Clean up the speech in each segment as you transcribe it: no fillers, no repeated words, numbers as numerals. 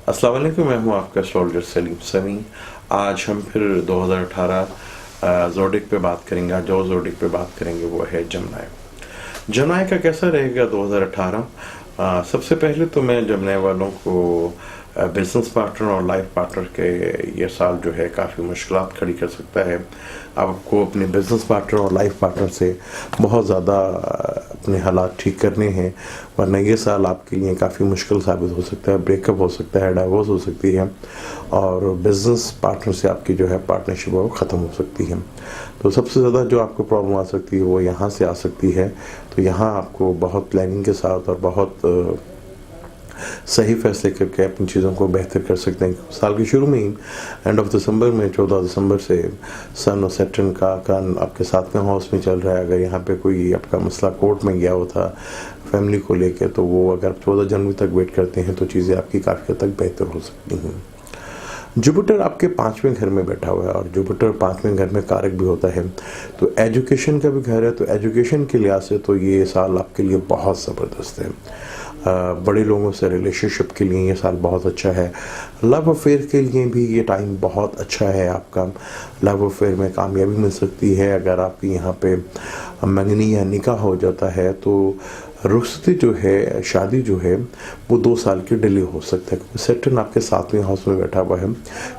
अस्सलाम वालेकुम, मैं हूं आपका सोल्जर सलीम समी। आज हम फिर 2018 ज़ोडिक पे बात करेंगे। आज जो ज़ोडिक पे बात करेंगे वो है जमनाय। जमनाय का कैसा रहेगा 2018? सबसे पहले तो मैं जमनाय वालों को बिजनेस पार्टनर और लाइफ पार्टनर के ये साल जो है काफ़ी मुश्किलात खड़ी कर सकता है। आपको अपने बिजनेस पार्टनर और लाइफ पार्टनर से बहुत ज़्यादा अपने हालात ठीक करने हैं, वरना ये साल आपके लिए काफ़ी मुश्किल साबित हो सकता है। ब्रेकअप हो सकता है, डाइवोर्स हो सकती है और बिजनेस पार्टनर से आपकी जो है पार्टनरशिप वो ख़त्म हो सकती है। तो सबसे ज़्यादा जो आपको प्रॉब्लम आ सकती है वो यहाँ से आ सकती है। तो यहाँ आपको बहुत प्लानिंग के साथ और बहुत सही फैसले करके अपनी चीज़ों को बेहतर कर सकते हैं। साल के शुरू में ही एंड ऑफ दिसंबर में 14 दिसंबर से सन और सैटर्न का आपके 7वें हाउस में चल रहा है। अगर यहाँ पे कोई आपका मसला कोर्ट में गया होता फैमिली को लेके, तो वो अगर 14 जनवरी तक वेट करते हैं तो चीज़ें आपकी काफ़ी हद तक बेहतर हो सकती हैं। जुपिटर आपके 5वें घर में बैठा हुआ है और जुपिटर 5वें घर में कारक भी होता है, तो एजुकेशन का भी घर है। तो एजुकेशन के लिहाज से तो ये साल आपके लिए बहुत ज़बरदस्त है। बड़े लोगों से रिलेशनशिप के लिए ये साल बहुत अच्छा है। लव अफेयर के लिए भी ये टाइम बहुत अच्छा है। आपका लव अफेयर में कामयाबी मिल सकती है। अगर आपकी यहाँ पे मंगनी या निकाह हो जाता है तो रुखसती जो है, शादी जो है वो 2 साल की डिले हो सकता है, क्योंकि सैटर्न आपके 7वें हाउस में बैठा हुआ है।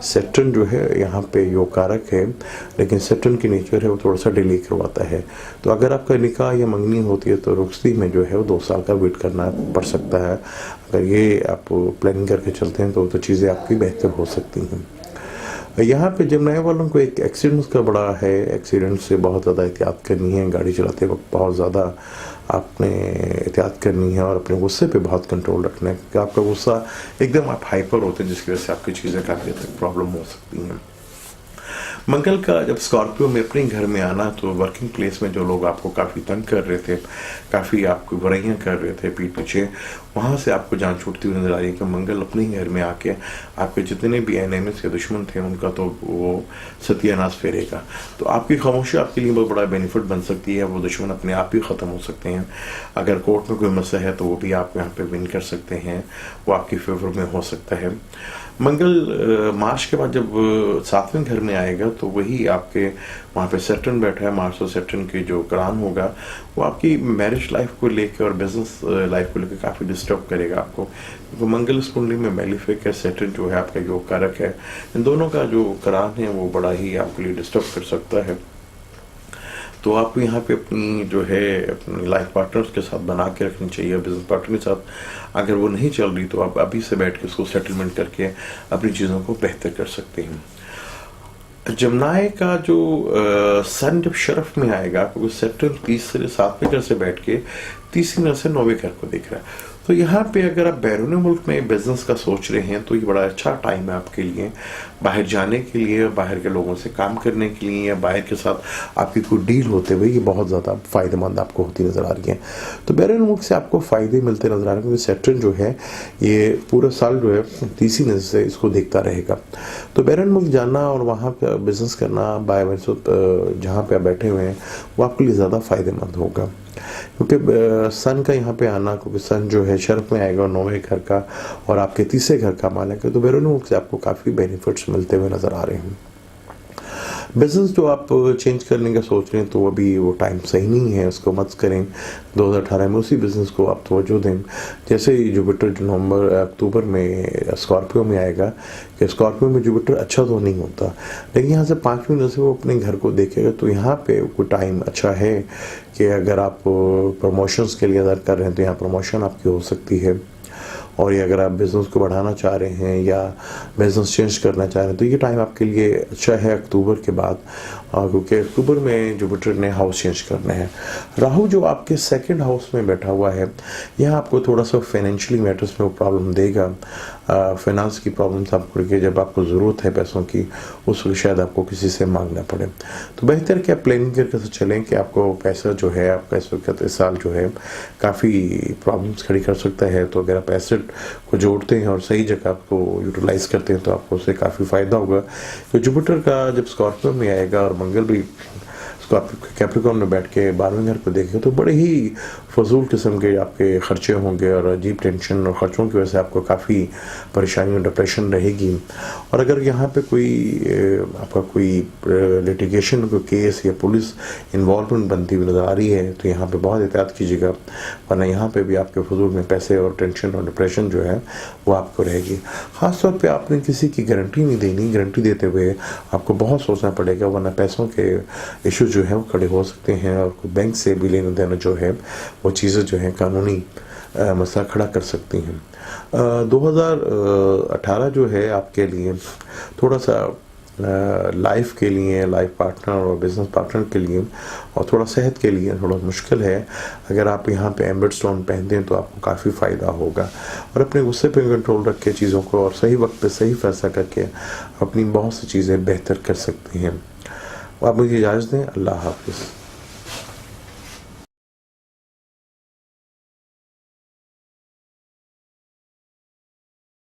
सैटर्न जो है यहाँ पे योग कारक है, लेकिन सैटर्न की नेचर है वो थोड़ा सा डिले करवाता है। तो अगर आपका निकाह या मंगनी होती है तो रुखसती में जो है वो 2 साल का वेट करना पड़ सकता है। अगर ये आप प्लानिंग करके चलते हैं तो चीज़ें आपकी बेहतर हो सकती हैं। यहाँ पे जमनाय वालों को एक एक्सीडेंट्स का बड़ा है। एक्सीडेंट से बहुत ज़्यादा एहतियात करनी है। गाड़ी चलाते वक्त बहुत ज़्यादा आपने एहतियात करनी है और अपने गुस्से पे बहुत कंट्रोल रखना है, क्योंकि आपका गुस्सा एकदम आप हाइपर होते हैं, जिसकी वजह से आपकी चीज़ें काफ़ी हद तक प्रॉब्लम हो सकती हैं। मंगल का जब स्कॉर्पियो में अपने घर में आना, तो वर्किंग प्लेस में जो लोग आपको काफ़ी तंग कर रहे थे, काफ़ी आपको बुराइयां कर रहे थे पीठ पीछे, वहाँ से आपको जान छूटती हुई नजर आ रही है कि मंगल अपने ही घर में आके आपके जितने भी एनिमीज के दुश्मन थे उनका तो वो सत्यानाश फेरेगा। तो आपकी खामोशी आपके लिए बहुत बड़ा बेनिफिट बन सकती है। वो दुश्मन अपने आप ही ख़त्म हो सकते हैं। अगर कोर्ट में कोई मसला है तो वो भी आप यहाँ पे विन कर सकते हैं, वो आपकी फेवर में हो सकता है। मंगल मार्च के बाद जब 7वें घर में आएगा तो वही आपके वहाँ पे सैटर्न बैठा है। मार्च और सैटर्न की जो करान होगा वो आपकी मैरिज लाइफ को लेकर और बिजनेस लाइफ को लेकर काफ़ी डिस्टर्ब करेगा आपको, क्योंकि मंगल इस कुंडली में मैलिफिक है, सैटर्न जो है आपका योग कारक है। इन दोनों का जो करान है वो बड़ा ही आपके लिए डिस्टर्ब कर सकता है। तो आपको यहाँ पे अपनी जो है अपनी लाइफ पार्टनर्स के साथ बना के रखनी चाहिए। बिजनेस पार्टनर के साथ अगर वो नहीं चल रही तो आप अभी से बैठ के उसको सेटलमेंट करके अपनी चीज़ों को बेहतर कर सकते हैं। जमनाय का जो सन जब शरफ में आएगा, क्योंकि सैटर्न 30 से 7वें घर से बैठ के 30 घर से 9वें घर को देख रहा है, तो यहाँ पे अगर आप बैरून मुल्क में बिजनेस का सोच रहे हैं तो ये बड़ा अच्छा टाइम है आपके लिए, बाहर जाने के लिए, बाहर के लोगों से काम करने के लिए, या बाहर के साथ आपकी कोई डील होते हुए ये बहुत ज़्यादा फ़ायदेमंद आपको होती नज़र आ रही है। तो बैरून मुल्क से आपको फ़ायदे मिलते नज़र आ रहे हैं, क्योंकि सैटर्न जो है ये पूरा साल जो है 30 नज़र से इसको देखता रहेगा। तो बैरून मुल्क जाना और वहाँ पर बिज़नेस करना बाय जहाँ पर आप बैठे हुए हैं वो आपके लिए ज़्यादा फ़ायदेमंद होगा, क्योंकि सन का यहाँ पे आना, क्योंकि सन जो है शरफ में आएगा और 9वें घर का और आपके 30वें घर का मालिक है, तो बैरून मुल्क से आपको काफ़ी बेनिफिट्स मिलते हुए नज़र आ रहे हैं। बिजनेस जो आप चेंज करने का सोच रहे हैं तो अभी वो टाइम सही नहीं है, उसको मत करें। 2018 में उसी बिज़नेस को आप तवज्जो दें। जैसे ही जुपिटर नवंबर अक्टूबर में स्कॉर्पियो में आएगा, कि स्कॉर्पियो में जुपिटर अच्छा तो नहीं होता, लेकिन यहाँ से 5वीं नज़र से वो अपने घर को देखेगा, तो यहाँ पे कोई टाइम अच्छा है कि अगर आप प्रमोशंस के लिए अगर कर रहे हैं तो यहाँ प्रमोशन आपकी हो सकती है। और ये अगर आप बिज़नेस को बढ़ाना चाह रहे हैं या बिज़नेस चेंज करना चाह रहे हैं तो ये टाइम आपके लिए अच्छा है अक्टूबर के बाद, क्योंकि अक्टूबर में जुपिटर ने हाउस चेंज करना है। राहु जो आपके 2nd हाउस में बैठा हुआ है, यह आपको थोड़ा सा फाइनेंशियली मैटर्स में वो प्रॉब्लम देगा। फाइनेंस की प्रॉब्लम्स आपको कि जब आपको ज़रूरत है पैसों की, उस वक्त शायद आपको किसी से मांगना पड़े। तो बेहतर कि आप प्लानिंग करके चलें कि आपको पैसा जो है आपका इस वक्त इस साल जो है काफ़ी प्रॉब्लम्स खड़ी कर सकता है। तो अगर आप एसेट को जोड़ते हैं और सही जगह आपको यूटिलाइज़ करते हैं तो आपको उससे काफ़ी फ़ायदा होगा। तो जुपिटर का जब स्कॉर्पियो में आएगा और मंगल भी तो आप कैप्रिकॉर्न में बैठ के 12वें घर को देखें तो बड़े ही फजूल किस्म के आपके खर्चे होंगे और अजीब टेंशन और ख़र्चों की वजह से आपको काफ़ी परेशानी और डिप्रेशन रहेगी। और अगर यहाँ पे कोई आपका कोई लिटिगेशन कोई केस या पुलिस इन्वॉल्वमेंट बनती हुई नज़र आ रही है तो यहाँ पे बहुत एहतियात कीजिएगा, वरना यहाँ पे भी आपके फजूल में पैसे और टेंशन और डिप्रेशन जो है वो आपको रहेगी। ख़ास तौर पे आपने किसी की गारंटी नहीं देनी, गारंटी देते हुए आपको बहुत सोचना पड़ेगा, वरना पैसों के इशू जो है वो खड़े हो सकते हैं और बैंक से भी लेना देना जो है वो चीज़ें जो है कानूनी मसला खड़ा कर सकती हैं। 2018 जो है आपके लिए थोड़ा सा लाइफ के लिए, लाइफ पार्टनर और बिजनेस पार्टनर के लिए और थोड़ा सेहत के लिए थोड़ा मुश्किल है। अगर आप यहाँ पे एम्बर स्टोन पहनते हैं तो आपको काफ़ी फ़ायदा होगा। और अपने गुस्से पे कंट्रोल रख के चीज़ों को और सही वक्त पे सही फैसला करके अपनी बहुत सी चीज़ें बेहतर कर सकते हैं। आप मुझे इजाज़त दें। अल्लाह हाफ़िज़।